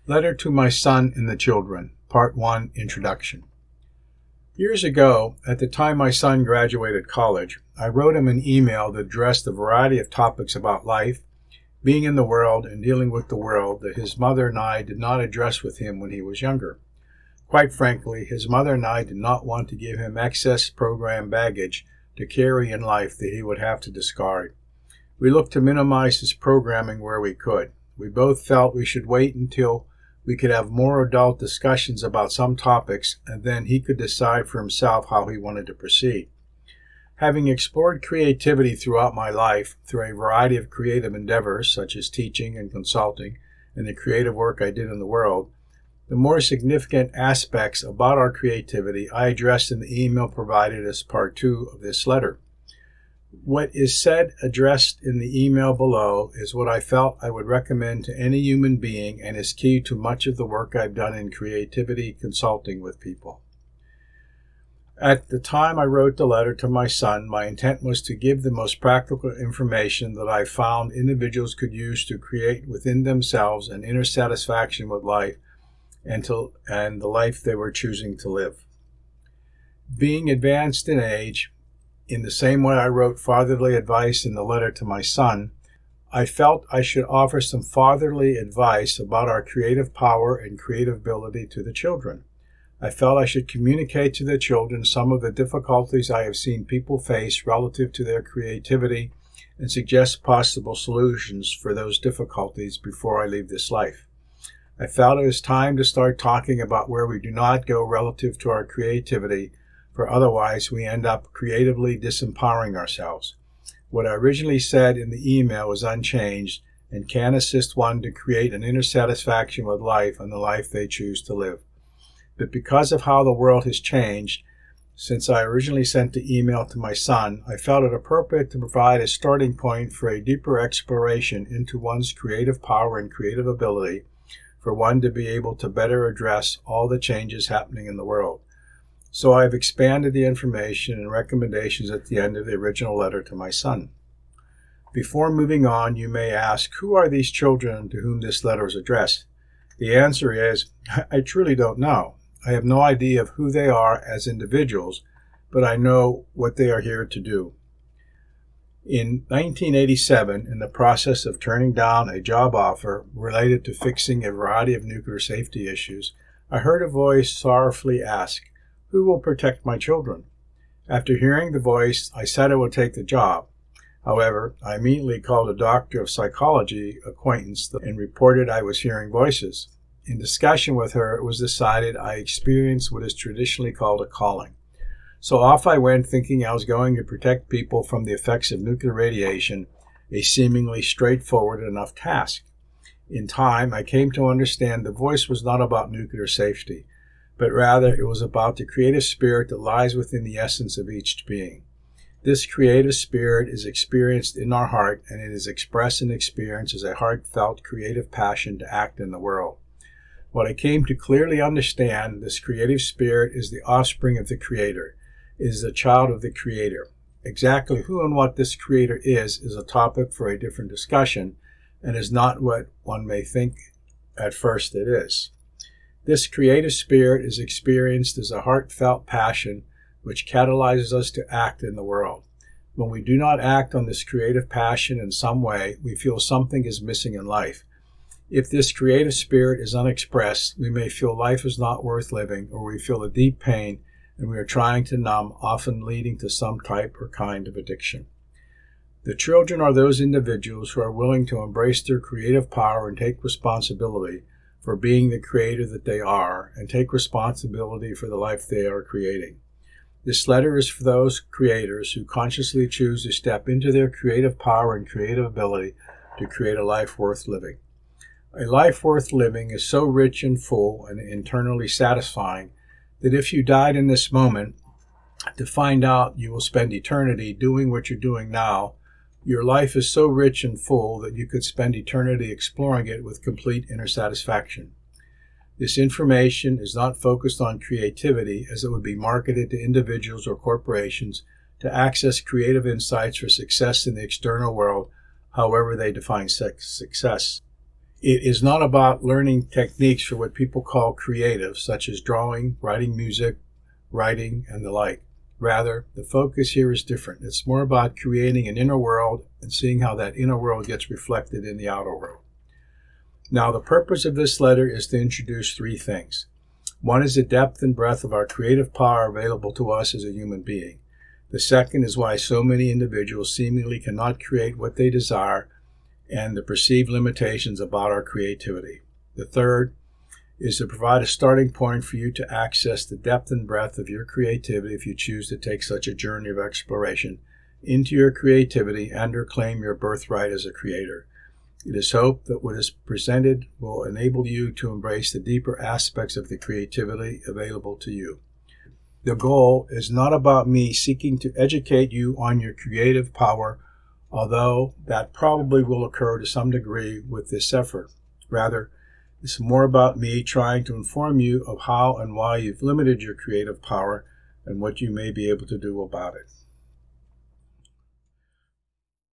Letter to My Son and the Children, Part 1, Introduction. Years ago, at the time my son graduated college, I wrote him an email that addressed a variety of topics about life, being in the world, and dealing with the world that his mother and I did not address with him when he was younger. Quite frankly, his mother and I did not want to give him excess program baggage to carry in life that he would have to discard. We looked to minimize his programming where we could. We both felt we should wait until we could have more adult discussions about some topics, and then he could decide for himself how he wanted to proceed. Having explored creativity throughout my life through a variety of creative endeavors, such as teaching and consulting, and the creative work I did in the world, the more significant aspects about our creativity I addressed in the email provided as part 2 of this letter. What is said addressed in the email below is what I felt I would recommend to any human being and is key to much of the work I've done in creativity consulting with people. At the time I wrote the letter to my son, my intent was to give the most practical information that I found individuals could use to create within themselves an inner satisfaction with life and the life they were choosing to live. Being advanced in age, in the same way I wrote fatherly advice in the letter to my son, I felt I should offer some fatherly advice about our creative power and creative ability to the children. I felt I should communicate to the children some of the difficulties I have seen people face relative to their creativity and suggest possible solutions for those difficulties before I leave this life. I felt it was time to start talking about where we do not go relative to our creativity, for otherwise we end up creatively disempowering ourselves. What I originally said in the email was unchanged and can assist one to create an inner satisfaction with life and the life they choose to live. But because of how the world has changed since I originally sent the email to my son, I felt it appropriate to provide a starting point for a deeper exploration into one's creative power and creative ability for one to be able to better address all the changes happening in the world. So I've expanded the information and recommendations at the end of the original letter to my son. Before moving on, you may ask, who are these children to whom this letter is addressed? The answer is, I truly don't know. I have no idea of who they are as individuals, but I know what they are here to do. In 1987, in the process of turning down a job offer related to fixing a variety of nuclear safety issues, I heard a voice sorrowfully ask, "Who will protect my children?" After hearing the voice, I said I would take the job. However, I immediately called a doctor of psychology acquaintance and reported I was hearing voices. In discussion with her, it was decided I experienced what is traditionally called a calling. So off I went thinking I was going to protect people from the effects of nuclear radiation, a seemingly straightforward enough task. In time, I came to understand the voice was not about nuclear safety, but rather it was about the creative spirit that lies within the essence of each being. This creative spirit is experienced in our heart, and it is expressed and experienced as a heartfelt creative passion to act in the world. What I came to clearly understand, this creative spirit is the offspring of the Creator, is the child of the Creator. Exactly who and what this Creator is a topic for a different discussion, and is not what one may think at first it is. This creative spirit is experienced as a heartfelt passion which catalyzes us to act in the world. When we do not act on this creative passion in some way, we feel something is missing in life. If this creative spirit is unexpressed, we may feel life is not worth living, or we feel a deep pain and we are trying to numb, often leading to some type or kind of addiction. The children are those individuals who are willing to embrace their creative power and take responsibility for being the creator that they are, and take responsibility for the life they are creating. This letter is for those creators who consciously choose to step into their creative power and creative ability to create a life worth living. A life worth living is so rich and full and internally satisfying that if you died in this moment, to find out you will spend eternity doing what you're doing now, your life is so rich and full that you could spend eternity exploring it with complete inner satisfaction. This information is not focused on creativity as it would be marketed to individuals or corporations to access creative insights for success in the external world, however they define success. It is not about learning techniques for what people call creative, such as drawing, writing music, writing, and the like. Rather, the focus here is different. It's more about creating an inner world and seeing how that inner world gets reflected in the outer world. Now, the purpose of this letter is to introduce three things. One is the depth and breadth of our creative power available to us as a human being. The second is why so many individuals seemingly cannot create what they desire and the perceived limitations about our creativity. The third is to provide a starting point for you to access the depth and breadth of your creativity if you choose to take such a journey of exploration into your creativity and or claim your birthright as a creator. It is hoped that what is presented will enable you to embrace the deeper aspects of the creativity available to you. The goal is not about me seeking to educate you on your creative power, although that probably will occur to some degree with this effort. Rather, it's more about me trying to inform you of how and why you've limited your creative power and what you may be able to do about it.